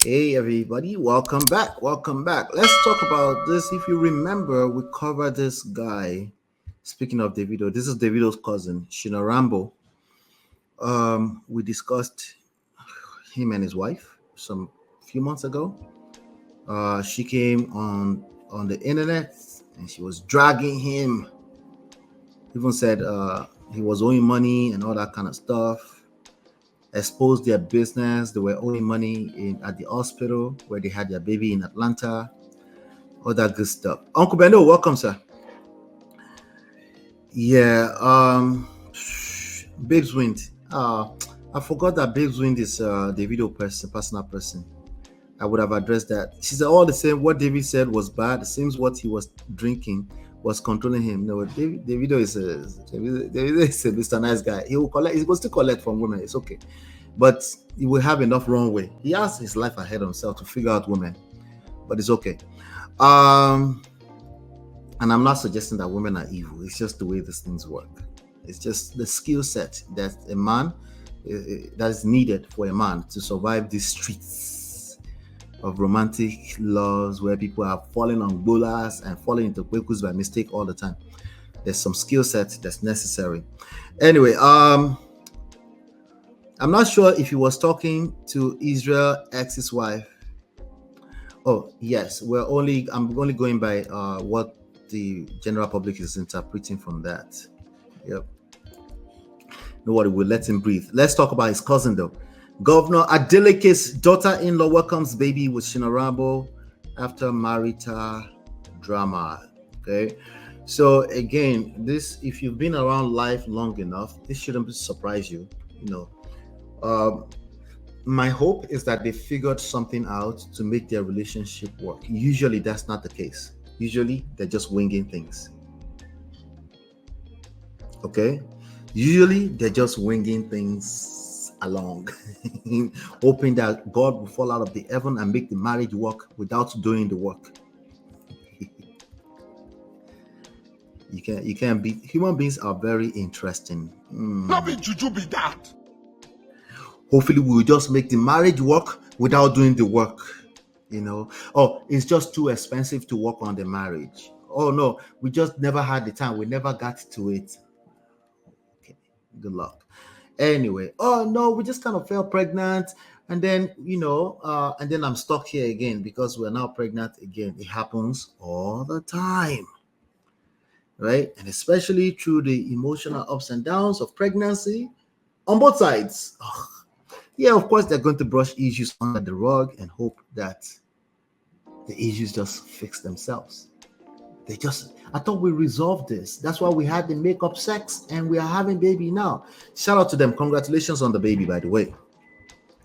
Hey everybody, welcome back. Welcome back. Let's talk about this. If you remember, we covered this guy. Speaking of Davido, this is Davido's cousin, Sina Rambo. We discussed him and his wife some few months ago. She came on the internet and she was dragging him. Even said he was owing money and all that kind of stuff. Exposed their business. They were owing money at the hospital where they had their baby in Atlanta. All that good stuff. Uncle Bendo, welcome, sir. Yeah, Babes Wind. I forgot that Babes Wind is the video person, personal person. I would have addressed that. She said all the same. What David said was bad. It seems what he was drinking was controlling him. No, Davido is a Mr. Nice guy. He will collect. He will still collect from women. It's okay, but he will have enough runway. He has his life ahead of himself to figure out women, but it's okay. And I'm not suggesting that women are evil. It's just the way these things work. It's just the skill set that a man that is needed for a man to survive these streets of romantic loves where people are falling on bolas and falling into kwekus by mistake all the time. There's some skill set that's necessary. Anyway, I'm not sure if he was talking to Israel ex's wife. Oh yes, I'm only going by what the general public is interpreting from that. Yep. No worry, we'll let him breathe. Let's talk about his cousin though. Governor Adeleke's daughter-in-law welcomes baby with Sina Rambo after marital drama. Okay. So again, this, if you've been around life long enough, this shouldn't surprise you. My hope is that they figured something out to make their relationship work. Usually that's not the case. Usually they're just winging things. Okay? Usually they're just winging things along, hoping that God will fall out of the heaven and make the marriage work without doing the work. You can't be. Human beings are very interesting. Not be juju be that. Hopefully we'll just make the marriage work without doing the work. Oh, it's just too expensive to work on the marriage. Oh no, we just never had the time. We never got to it. Okay, good luck. Anyway, oh no, we just kind of fell pregnant, and then and then I'm stuck here again because we're now pregnant again. It happens all the time, right? And especially through the emotional ups and downs of pregnancy on both sides. Ugh. Yeah, of course, they're going to brush issues under the rug and hope that the issues just fix themselves. I thought we resolved this. That's why we had the makeup sex and we are having baby now. Shout out to them. Congratulations on the baby, by the way.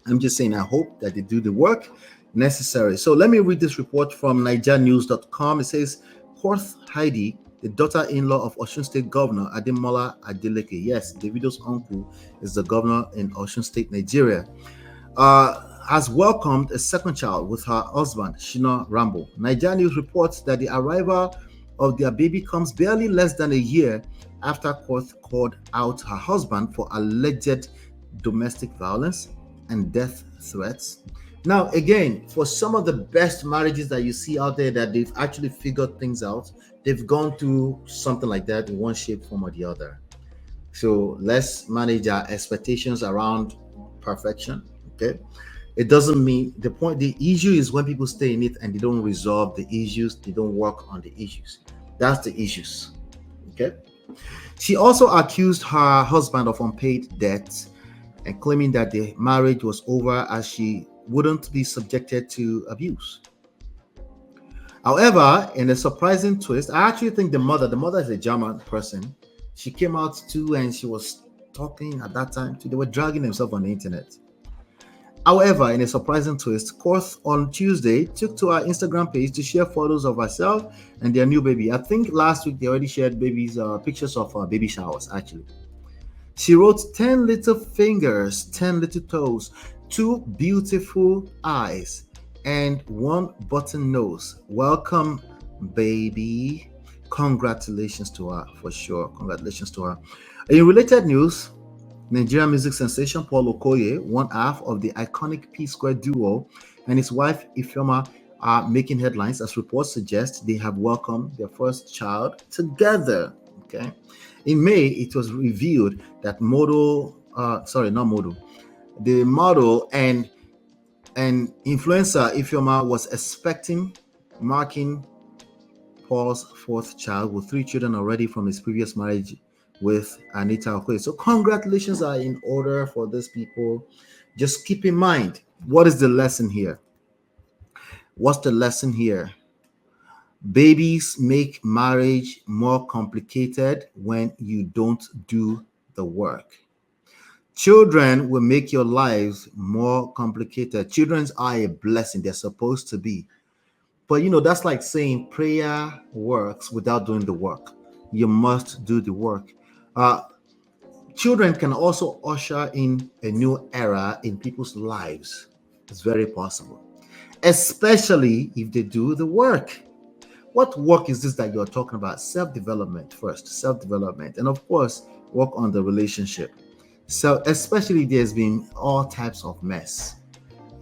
I'm just saying, I hope that they do the work necessary. So let me read this report from NigeriaNews.com. It says, Fourth Heidi, the daughter-in-law of Osun State Governor Ademola Adeleke. Yes, Davido's uncle is the governor in Osun State, Nigeria. Has welcomed a second child with her husband, Sina Rambo. Nigeria News reports that the arrival of their baby comes barely less than a year after court called out her husband for alleged domestic violence and death threats. Now, again, for some of the best marriages that you see out there that they've actually figured things out, they've gone through something like that in one shape, form, or the other. So let's manage our expectations around perfection. Okay. It doesn't mean the issue is when people stay in it and they don't resolve the issues, they don't work on the issues. That's the issues. Okay. She also accused her husband of unpaid debts and claiming that the marriage was over as she wouldn't be subjected to abuse. However, in a surprising twist, I actually think the mother is a German person. She came out too and she was talking at that time too. They were dragging themselves on the internet. However, in a surprising twist, Koth on Tuesday took to her Instagram page to share photos of herself and their new baby. I think last week they already shared pictures of baby showers, actually. She wrote 10 little fingers, 10 little toes, 2 beautiful eyes, and 1 button nose. Welcome, baby. Congratulations to her, for sure. Congratulations to her. In related news, Nigerian music sensation Paul Okoye, one half of the iconic P Square duo, and his wife Ifeoma are making headlines as reports suggest they have welcomed their first child together. Okay. In May, it was revealed that the model and influencer Ifeoma was expecting, marking Paul's fourth child with three children already from his previous marriage with Anita Okoye. So congratulations are in order for these people. Just keep in mind, what is the lesson here? What's the lesson here? Babies make marriage more complicated when you don't do the work. Children will make your lives more complicated. Children are a blessing. They're supposed to be. But that's like saying prayer works without doing the work. You must do the work. Uh, Children can also usher in a new era in people's lives. It's very possible, especially if they do the work. What work is this that you're talking about? Self-development first, self-development, and of course, work on the relationship. So, especially there's been all types of mess.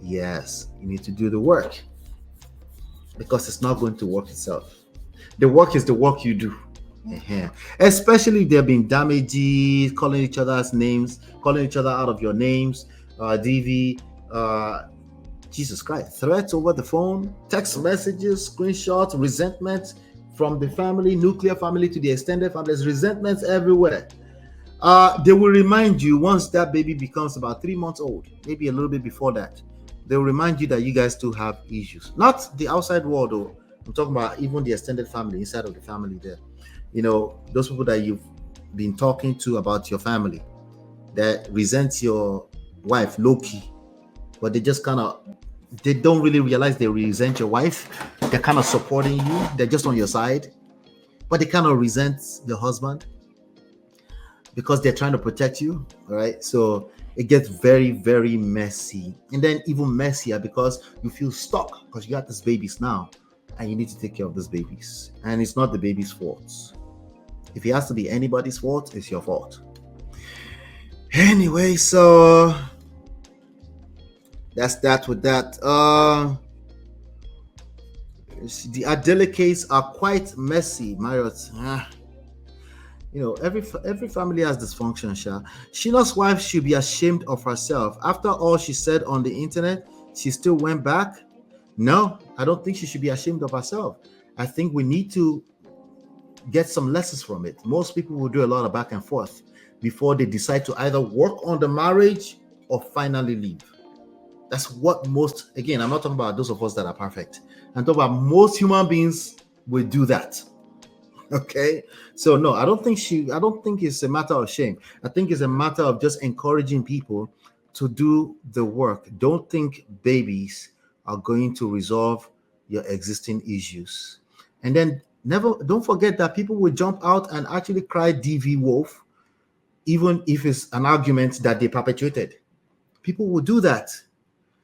Yes, you need to do the work because it's not going to work itself. The work is the work you do. Especially if there have been damages, calling each other's names, calling each other out of your names, DV, Jesus Christ, threats over the phone, text messages, screenshots, resentment from the family, nuclear family to the extended family. There's resentments everywhere. They will remind you once that baby becomes about 3 months old, maybe a little bit before that. They'll remind you that you guys still have issues. Not the outside world, though. I'm talking about even the extended family, inside of the family there. Those people that you've been talking to about your family that resent your wife low-key, but they don't really realize they resent your wife. They're kind of supporting you. They're just on your side, but they kind of resent the husband because they're trying to protect you. All right. So it gets very, very messy. And then even messier because you feel stuck because you got these babies now and you need to take care of these babies. And it's not the baby's fault. If it has to be anybody's fault, it's your fault. Anyway, so that's that with that. The adelekes are quite messy, Marriott. Every family has dysfunction. Sheila's wife should be ashamed of herself. After all she said on the internet, she still went back. No, I don't think she should be ashamed of herself. I think we need to get some lessons from it. Most people will do a lot of back and forth before they decide to either work on the marriage or finally leave. That's what again, I'm not talking about those of us that are perfect. I'm talking about most human beings will do that. Okay. So no, I don't think it's a matter of shame. I think it's a matter of just encouraging people to do the work. Don't think babies are going to resolve your existing issues. And then don't forget that people will jump out and actually cry DV wolf, even if it's an argument that they perpetuated. People will do that.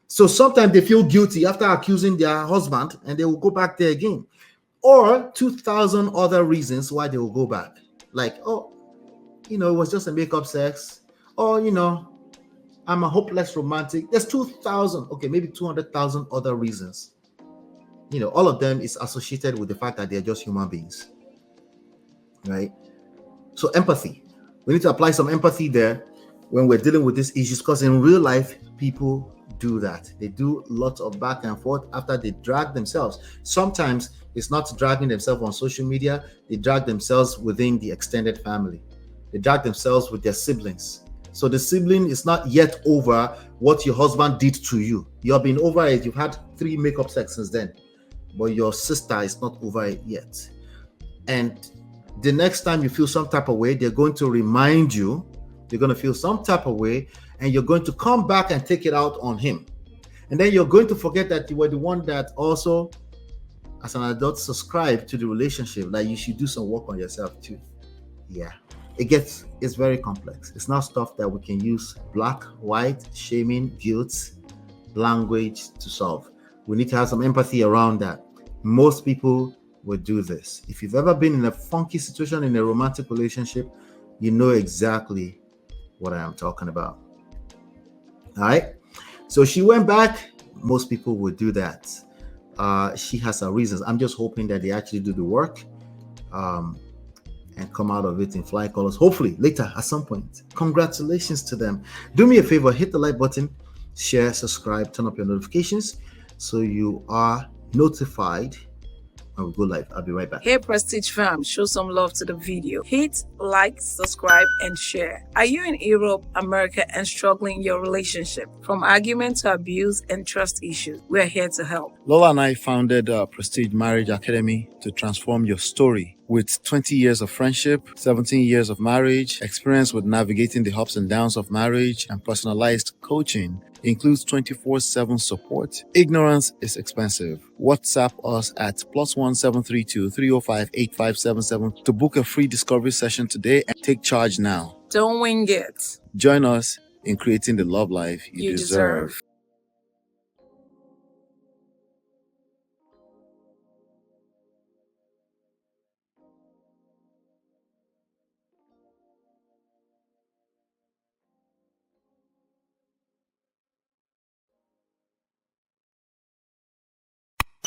So sometimes they feel guilty after accusing their husband and they will go back there again. Or 2,000 other reasons why they will go back. Like, it was just a makeup sex. Or, I'm a hopeless romantic. There's 2,000, okay, maybe 200,000 other reasons. All of them is associated with the fact that they're just human beings. Right? So empathy. We need to apply some empathy there when we're dealing with these issues, because in real life, people do that. They do lots of back and forth after they drag themselves. Sometimes it's not dragging themselves on social media. They drag themselves within the extended family. They drag themselves with their siblings. So the sibling is not yet over what your husband did to you. You've been over it. You've had 3 makeup sex since then, but your sister is not over it yet. And the next time you feel some type of way, they're going to remind you. You're going to feel some type of way, and you're going to come back and take it out on him. And then you're going to forget that you were the one that also, as an adult, subscribed to the relationship, that you should do some work on yourself too. Yeah. It's very complex. It's not stuff that we can use black, white, shaming, guilt, language to solve. We need to have some empathy around that. Most people will do this. If you've ever been in a funky situation in a romantic relationship, you know exactly what I am talking about. All right. So she went back. Most people would do that. She has her reasons. I'm just hoping that they actually do the work and come out of it in fly colors. Hopefully later at some point. Congratulations to them. Do me a favor, hit the like button, share, subscribe, turn up your notifications so you are notified when we go live. I'll be right back. Hey Prestige fam, show some love to the video. Hit like, subscribe, and share. Are you in Europe, America, and struggling in your relationship? From argument to abuse and trust issues, we are here to help. Lola and I founded Prestige Marriage Academy to transform your story. With 20 years of friendship, 17 years of marriage, experience with navigating the ups and downs of marriage, and personalized coaching, includes 24/7 support. Ignorance is expensive. WhatsApp us at +1 732 305 8577 to book a free discovery session today and take charge now. Don't wing it. Join us in creating the love life you deserve.